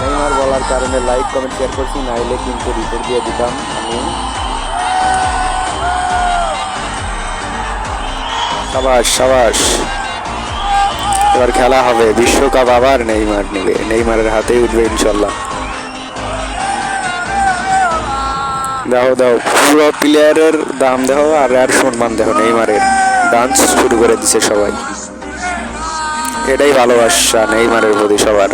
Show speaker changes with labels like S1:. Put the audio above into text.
S1: Neymar বলার কারণে like comment share করছি, নাইলে কিন্তু রিপোর্ট দিয়ে দিতাম আমি। সাবাস সাবাস, এবার খেলা হবে, বিশ্বকাপ আবার নেইমার নেবে, নেইমারের হাতেই উঠবে ইনশাল্লাহ। দেখো দাও, পুরো প্লেয়ারের দাম দেখো আর আর সম্মান দেখো, নেইমারের ডান্স শুরু করে দিছে সবাই। এটাই ভালোবাসা নেইমারের প্রতি সবার।